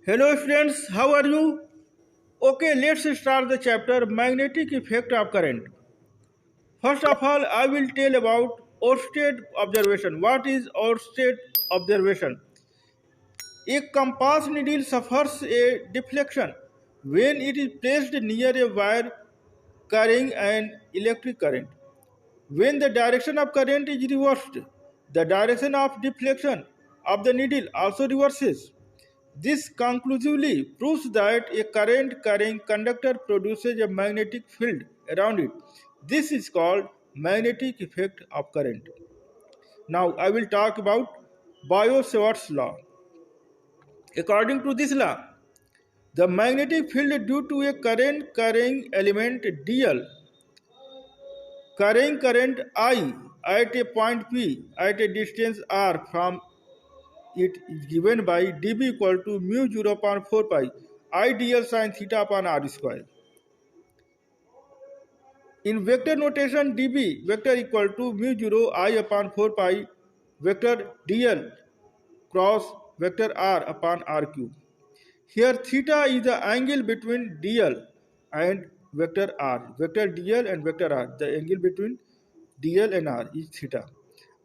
Hello students, how are you? Okay, let's start the chapter magnetic effect of current. First of all, I will tell about Oersted observation. What is Oersted observation? A compass needle suffers a deflection when it is placed near a wire carrying an electric current. When the direction of current is reversed, the direction of deflection of the needle also reverses. This conclusively proves that a current carrying conductor produces a magnetic field around it. This is called magnetic effect of current. Now I will talk about Biot-Savart's law. According to this law, the magnetic field due to a current carrying element dl carrying current I at a point P at a distance r from it is given by dB equal to mu 0 upon 4 pi I dl sin theta upon r square. In vector notation, dB vector equal to mu 0 I upon 4 pi vector dl cross vector r upon r cube. Here theta is the angle between dl and vector r. Vector dl and vector r. The angle between dl and r is theta.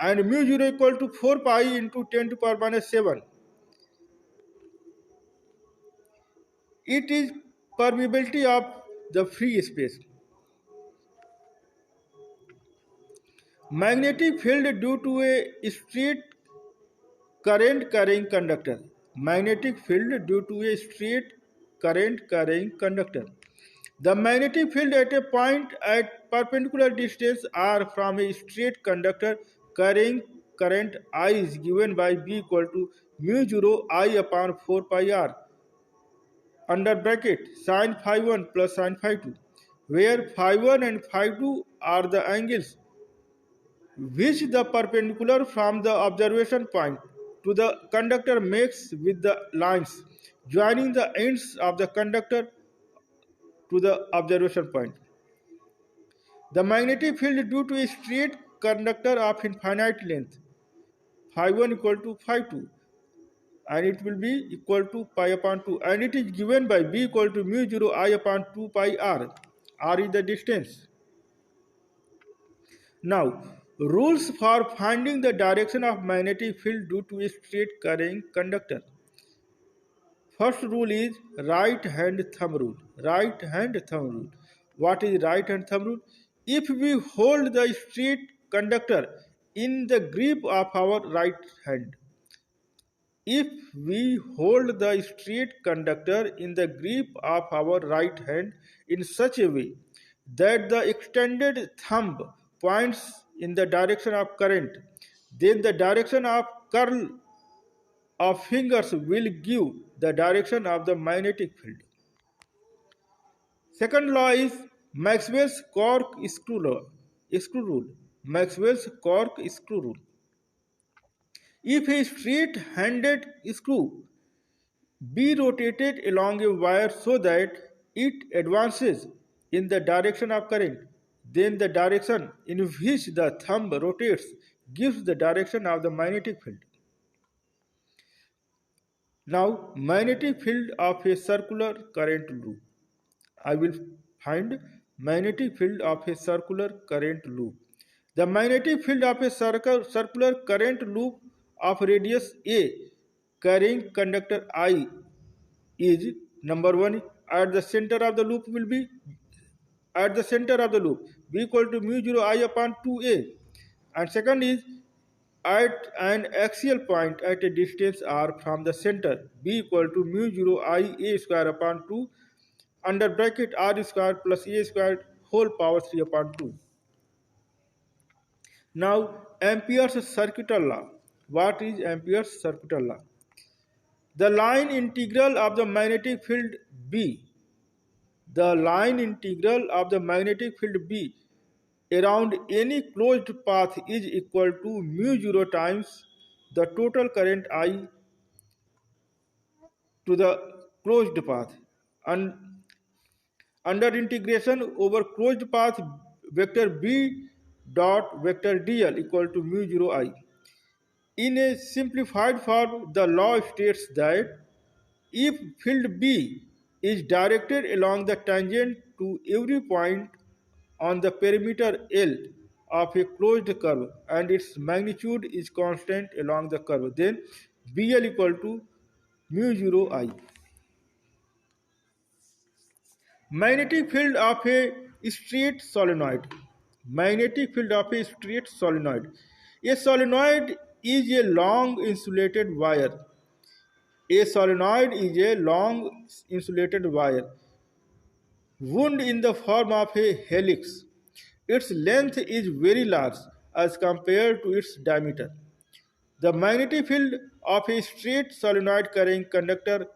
And mu 0 equal to 4 pi into 10 to power minus 7. It is permeability of the free space. Magnetic field due to a straight current carrying conductor. Magnetic field due to a straight current carrying conductor. The magnetic field at a point at perpendicular distance r from a straight conductor carrying current I is given by B equal to mu 0 I upon 4 pi r under bracket sin phi 1 plus sin phi 2, where phi 1 and phi 2 are the angles which the perpendicular from the observation point to the conductor makes with the lines joining the ends of the conductor to the observation point. The magnetic field due to a straight conductor of infinite length, phi 1 equal to phi 2, and it will be equal to pi upon 2, and it is given by B equal to mu 0 I upon 2 pi r. R is the distance. Now, rules for finding the direction of magnetic field due to a straight carrying conductor. First rule is right hand thumb rule. Right hand thumb rule. What is right hand thumb rule? If we hold the straight conductor in the grip of our right hand, if we hold the straight conductor in the grip of our right hand in such a way that the extended thumb points in the direction of current, then the direction of curl of fingers will give the direction of the magnetic field. Second law is Maxwell's cork screw law. Screw rule. Maxwell's cork screw rule. If a straight-handed screw be rotated along a wire so that it advances in the direction of current, then the direction in which the thumb rotates gives the direction of the magnetic field. Now, magnetic field of a circular current loop. I will find magnetic field of a circular current loop. The magnetic field of a circular current loop of radius A carrying conductor I is number 1 at the center of the loop will be at the center of the loop B equal to mu 0 I upon 2A, and second is at an axial point at a distance r from the center B equal to mu 0 I A square upon 2 under bracket r square plus A square whole power 3 upon 2. Now Ampere's circuital law. What is Ampere's circuital law? The line integral of the magnetic field B, the line integral of the magnetic field B around any closed path is equal to mu 0 times the total current I to the closed path, and under integration over closed path vector B dot vector dl equal to mu 0 I. In a simplified form, the law states that If field B is directed along the tangent to every point on the perimeter L of a closed curve and its magnitude is constant along the curve, then BL equal to mu 0 I. Magnetic field of a straight solenoid. Magnetic field of a straight solenoid. A solenoid is a long insulated wire. A solenoid is a long insulated wire wound in the form of a helix. Its length is very large as compared to its diameter. The magnetic field of a straight solenoid carrying conductor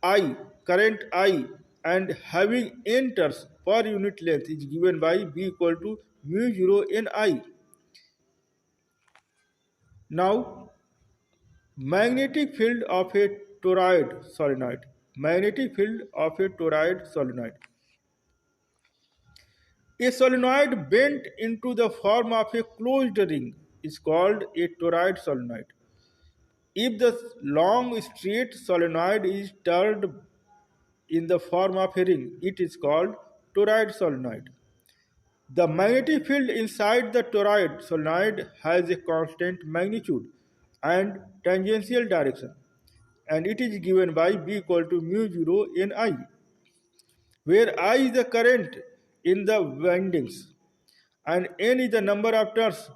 I, current I, and having n turns per unit length is given by B equal to mu 0 Ni. Now, magnetic field of a toroid solenoid. Magnetic field of a toroid solenoid. A solenoid bent into the form of a closed ring is called a toroid solenoid. If the long straight solenoid is turned in the form of a ring, it is called toroid solenoid. The magnetic field inside the toroid solenoid has a constant magnitude and tangential direction, and it is given by B equal to mu 0 Ni, where I is the current in the windings and n is the number of turns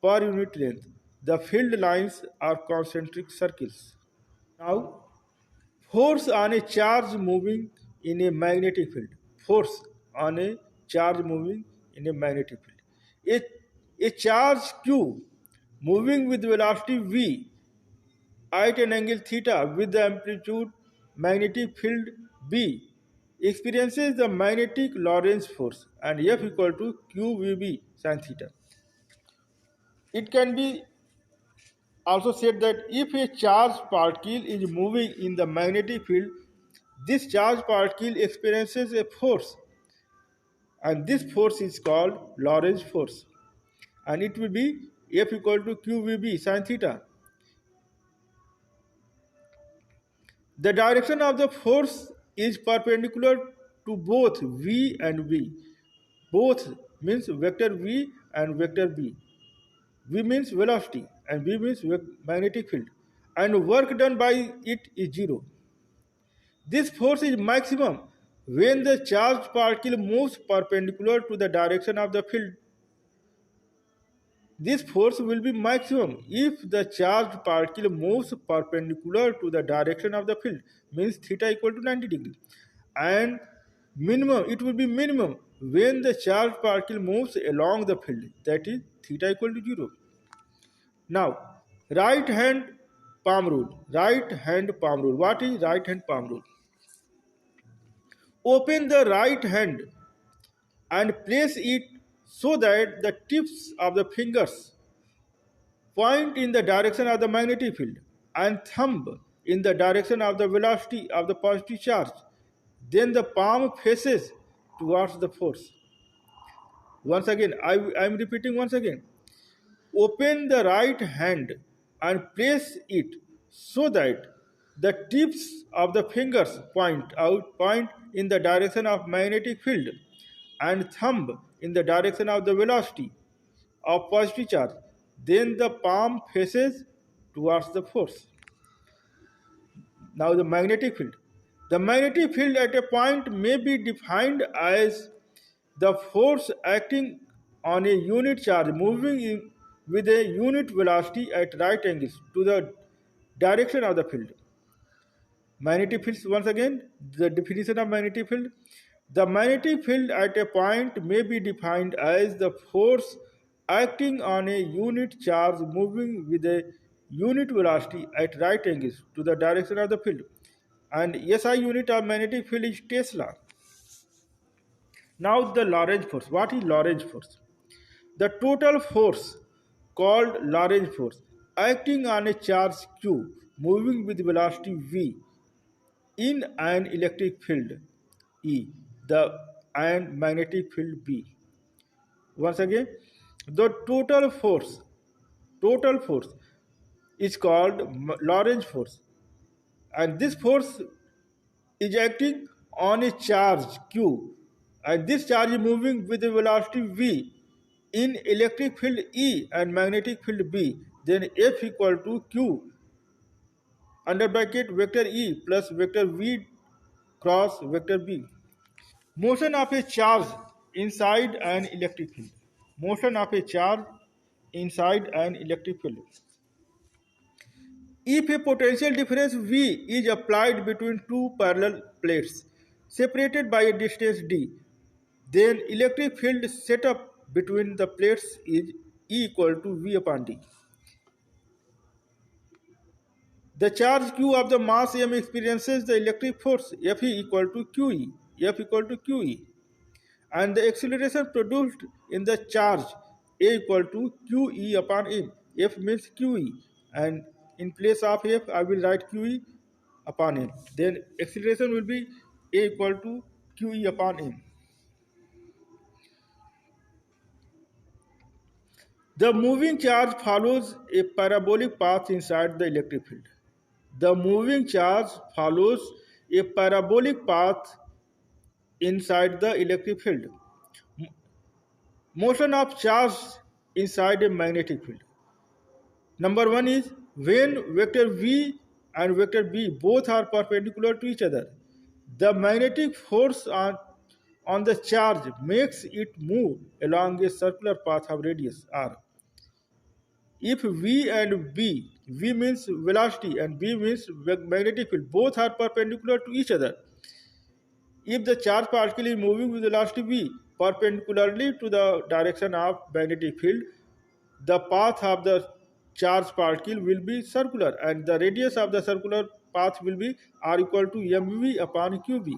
per unit length. The field lines are concentric circles. Now, force on a charge moving in a magnetic field. Force on a charge moving in a magnetic field. A charge Q moving with velocity V at an angle theta with the amplitude magnetic field B experiences the magnetic Lorentz force and F equal to QVB sin theta. It can be also said that if a charged particle is moving in the magnetic field, this charged particle experiences a force, and this force is called Lorentz force, and it will be F equal to QVB sin theta. The direction of the force is perpendicular to both V and B. Both means vector V and vector B. V means velocity and B means magnetic field, and work done by it is zero. This force is maximum when the charged particle moves perpendicular to the direction of the field. This force will be maximum if the charged particle moves perpendicular to the direction of the field, means theta equal to 90 degree. And minimum, it will be minimum when the charged particle moves along the field, that is theta equal to 0. Now, right hand palm rule. Right hand palm rule. What is right hand palm rule? Open the right hand and place it so that the tips of the fingers point in the direction of the magnetic field and thumb in the direction of the velocity of the positive charge. Then the palm faces towards the force. Once again, I am repeating once again. Open the right hand and place it so that the tips of the fingers point in the direction of magnetic field and thumb in the direction of the velocity of positive charge. Then the palm faces towards the force. Now the magnetic field. The magnetic field at a point may be defined as the force acting on a unit charge moving with a unit velocity at right angles to the direction of the field. Magnetic fields, once again, the definition of magnetic field. The magnetic field at a point may be defined as the force acting on a unit charge moving with a unit velocity at right angles to the direction of the field. And SI unit of magnetic field is Tesla. Now the Lorentz force. What is Lorentz force? The total force called Lorentz force acting on a charge Q moving with velocity V in an electric field E and magnetic field B. Once again, the total force is called Lorentz force, and this force is acting on a charge Q, and this charge is moving with a velocity v in electric field E and magnetic field B, then F equal to Q under bracket vector E plus vector V cross vector B. Motion of a charge inside an electric field. Motion of a charge inside an electric field. If a potential difference V is applied between two parallel plates separated by a distance d, then electric field set up between the plates is E equal to V upon d. The charge Q of the mass m experiences the electric force Fe equal to Qe, F equal to Qe, and the acceleration produced in the charge A equal to Qe upon m. F means Qe, and in place of F I will write Qe upon m. Then acceleration will be A equal to Qe upon m. The moving charge follows a parabolic path inside the electric field. The moving charge follows a parabolic path inside the electric field. Motion of charge inside a magnetic field. Number one is when vector V and vector B both are perpendicular to each other, the magnetic force on the charge makes it move along a circular path of radius r. If V and B, V means velocity and B means magnetic field, both are perpendicular to each other, if the charged particle is moving with velocity v perpendicularly to the direction of magnetic field, the path of the charged particle will be circular and the radius of the circular path will be r equal to mv upon qb.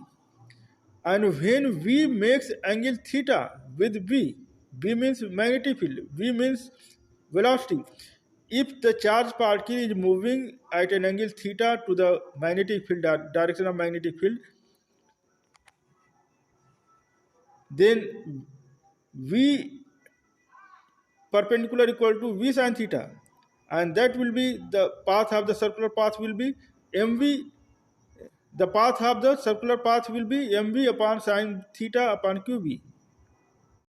And when v makes angle theta with b, b means magnetic field, v means velocity. If the charged particle is moving at an angle theta to the magnetic field direction of magnetic field, then v perpendicular equal to v sin theta, and that will be the path of the circular path will be mv, the path of the circular path will be mv upon sin theta upon qb.